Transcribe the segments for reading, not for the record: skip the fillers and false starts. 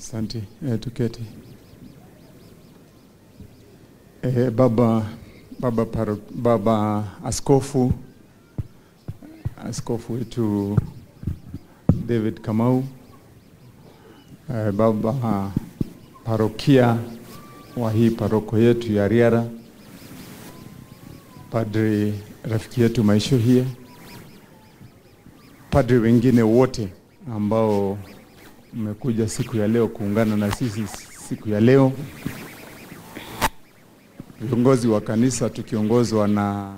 Asante, tuketi. Baba askofu wetu David Kamau, baba parokia wa hii paroko yetu ya Riara, padri rafiki yetu Maishohie, padri wengine wote ambao mmekuja siku ya leo kuungana na sisi siku ya leo, viongozi wa kanisa tukiongozwa na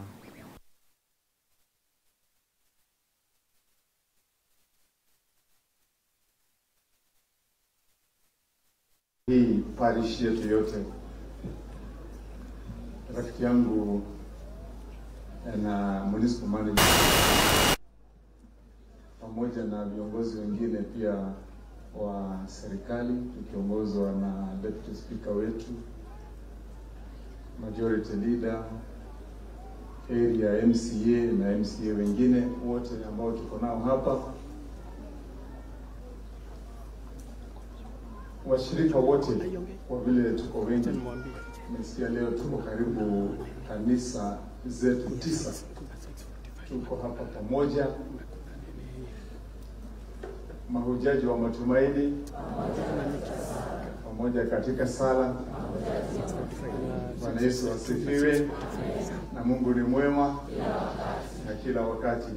hii parish yetu yote, rafiki yangu na municipal manager pamoja na viongozi wengine pia wa serikali tukiongozwa na deputy speaker wetu, majority leader, area MCA na MCA wengine wote ambao tuko nao hapa, washirika wote kwa vile tuko wengi. Nimesikia leo tuko karibu kanisa zetu 9 tuko hapa pamoja, mahujaji wa matumaini pamoja katika sala. Bwana Yesu asifiwe, na Mungu ni mwema na kila wakati.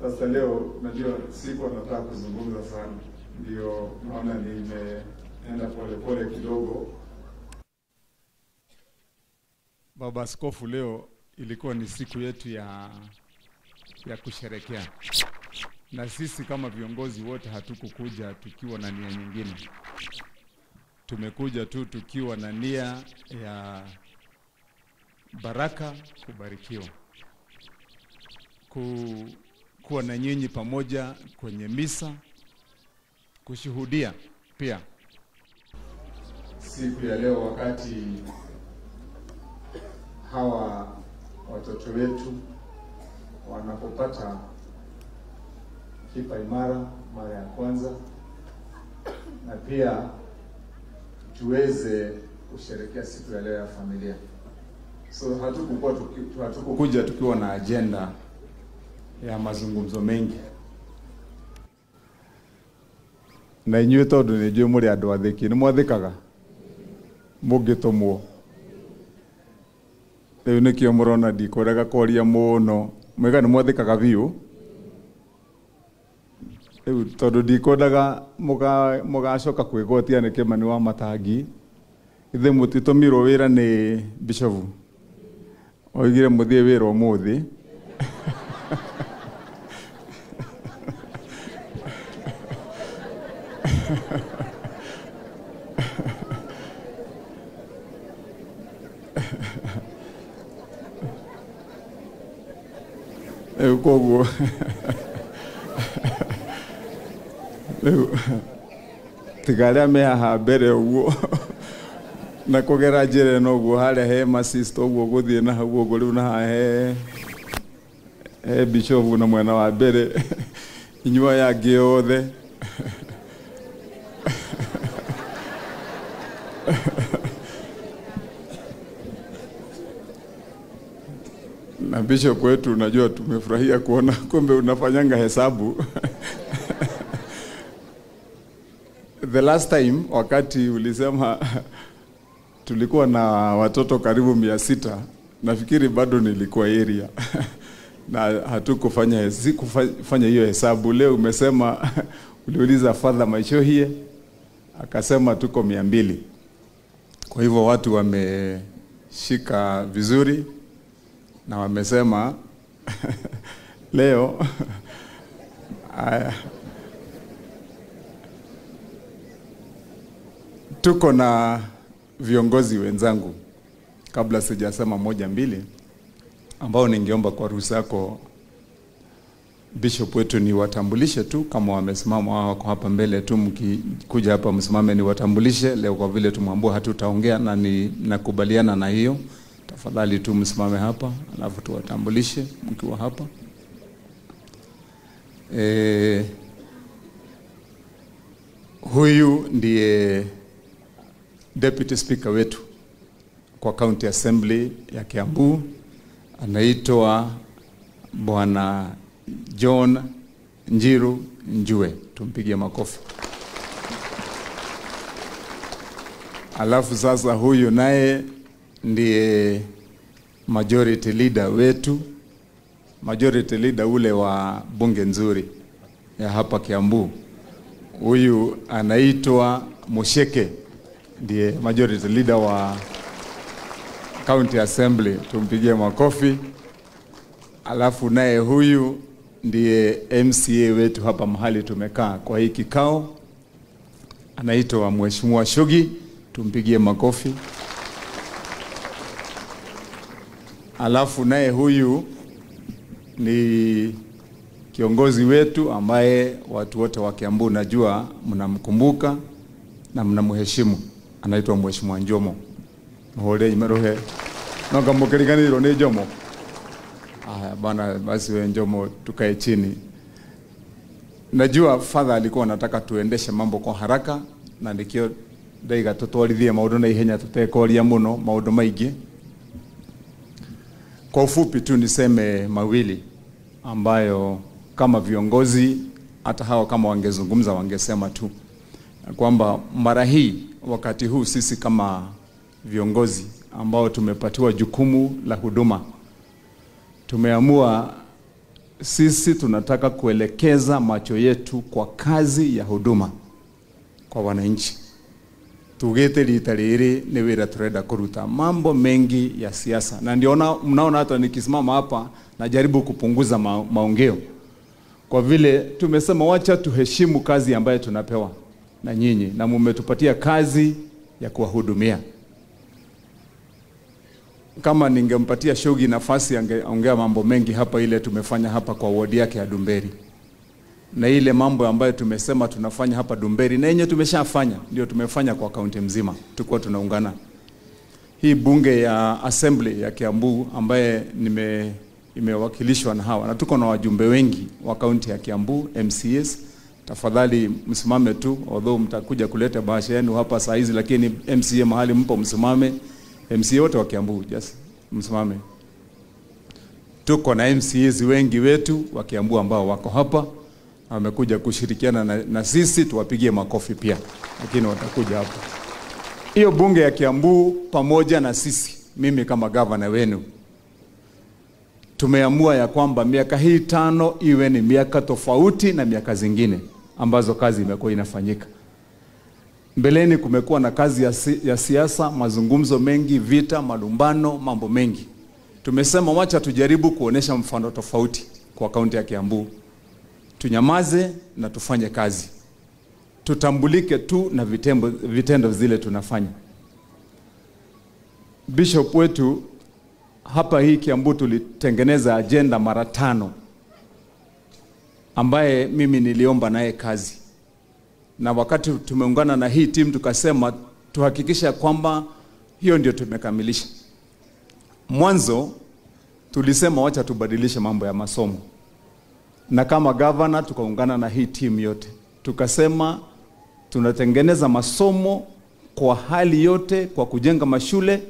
Sasa leo najua siko nataka kuzungumza sana, ndio naona nimeenda pole kidogo. Baba Askofu, leo ilikuwa ni siku yetu ya kusherekea, na sisi kama viongozi wote hatukukuja tukiwa na nia nyingine. Tumekuja tu tukiwa na nia ya baraka, kubarikiwa, kuwa na nyinyi pamoja kwenye misa, kushuhudia pia siku ya leo, wakati hawa watoto wetu wanapopata kipa imara mara ya kwanza, na pia tuweze kusherehekea siku ya leo ya familia. So hatukukuja tukiwa na agenda ya mazungumzo mengi. Na inyuĩ tondu nĩ njũĩ mũrĩ andũ athĩki, nĩ mwathĩkaga mũngĩtũmwo. Rĩu nĩkĩo mũrona ndikũrega kwaria mũno, mwĩga nĩ mwathĩkaga biũ. Rĩu tondu ndikwendaga mũgacoka kwĩgwatia nĩ Kĩmani wa Matangi, ithe mũtitũmirwo wĩra nĩ bishofu, oigire mũthiĩ wĩra ũmũthĩ. Koguo tiga arĩa me haha mbere ũguo na kũgera njĩra ĩno ũguo harĩa he masist ũguo gũthiĩ na hau ũguo, rĩu na haha he bishop na mwena wa mbere, inyuĩ aya angĩ othe na bishop wetu, unajua tumefurahia kuona kumbe unafanyanga hesabu. The last time wakati ulisema tulikuwa na watoto karibu 600, nafikiri bado nilikuwa area na hatukufanya hiyo hesabu. Leo umesema uliuliza Father Maishohie akasema tuko 200. Kwa hivyo watu wameshika vizuri na wamesema leo tuko na viongozi wenzangu, kabla sijasema 1-2, ambao ningeomba kwa ruhusa yako bishop wetu ni watambulishe tu, kama wamesimama wako hapa mbele tu, mkikuja hapa msimame ni watambulishe leo, kwa vile tumwambia hatutaongea na nakubaliana na hiyo. Tafadhali tu msimame hapa alafu tuwatambulishe mkiwa hapa. Huyu ndiye deputy speaker wetu kwa county assembly ya Kiambu, anaitwa Bwana John Njiru Njue. Tumpigie makofi. Alafu sasa huyu naye ndiye majority leader wetu, majority leader ule wa bunge nzuri ya hapa Kiambu. Huyu anaitwa Musheke, ndiye majority leader wa county assembly. Tumpigie makofi. Alafu naye huyu ndiye MCA wetu hapa mahali tumekaa kwa hii kikao, anaitwa Mheshimiwa Shugi. Tumpigie makofi. Alafu naye huyu ni kiongozi wetu ambaye watu wote wa Kiambu najua mnamkumbuka na mnamheshimu, anaitwa Mheshimiwa Njomo. Mahole imerohe noga mukiriganiro ni Njomo. Bana, basi wewe Njomo, tukae chini. Najua father alikuwa anataka tuendeshe mambo kwa haraka, na ndikio daiga tutwarithie maundu na ihenya, tutekoria muno maundu maingi. Kwa ufupi tu niseme mawili ambayo kama viongozi hata hao kama wangezungumza wangesema tu kwamba mara hii, wakati huu, sisi kama viongozi ambao tumepatiwa jukumu la huduma, tumeamua sisi tunataka kuelekeza macho yetu kwa kazi ya huduma kwa wananchi. Tugete litariri ni wira tureda kuruta mambo mengi ya siasa, na ndio mnaona hata nikisimama hapa najaribu kupunguza maongeo, kwa vile tumesema wacha tuheshimu kazi ambayo tunapewa na nyinyi, na mmetupatia kazi ya kuwahudumia. Kama ningempatia Shugi nafasi angeongea mambo mengi hapa, ile tumefanya hapa kwa ward yake ya Dumberi, na ile mambo ambayo tumesema tunafanya hapa Dumberi na yenye tumeshafanya ndio tumefanya kwa kaunti mzima. Tuko tunaungana hii bunge ya assembly ya Kiambu ambaye imewakilishwa na hawa, na tuko na wajumbe wengi wa kaunti ya Kiambu, MCAs. Tafadhali msimame tu, although mtakuja kuleta bahasha yenu hapa saa hizi, lakini MCA mahali mpo msimame. MCA wote wa Kiambu just msimame. Tuko na MCAs wengi wetu wa Kiambu ambao wako hapa, wamekuja kushirikiana na sisi, tuwapigie makofi pia, lakini watakuja hapa. Hiyo bunge ya Kiambu pamoja na sisi, mimi kama governor wenu, tumeamua ya kwamba miaka hii 5 iwe ni miaka tofauti na miaka zingine ambazo kazi imekuwa inafanyika. Mbeleni kumekuwa na kazi ya siasa, mazungumzo mengi, vita, malumbano, mambo mengi. Tumesema wacha tujaribu kuonesha mfano tofauti kwa kaunti ya Kiambu. Tunyamaze na tufanye kazi. Tutambulike tu na vitendo zile tunafanya. Bishop wetu hapa hii Kiambu tulitengeneza agenda mara 5 ambaye mimi niliomba naye kazi. Na wakati tumeungana na hii team tukasema tuhakikisha kwamba hiyo ndio tumekamilisha. Mwanzo tulisema wacha tubadilishe mambo ya masomo. Na kama governor tukaungana na hii team yote, tukasema tunatengeneza masomo kwa hali yote, kwa kujenga mashule,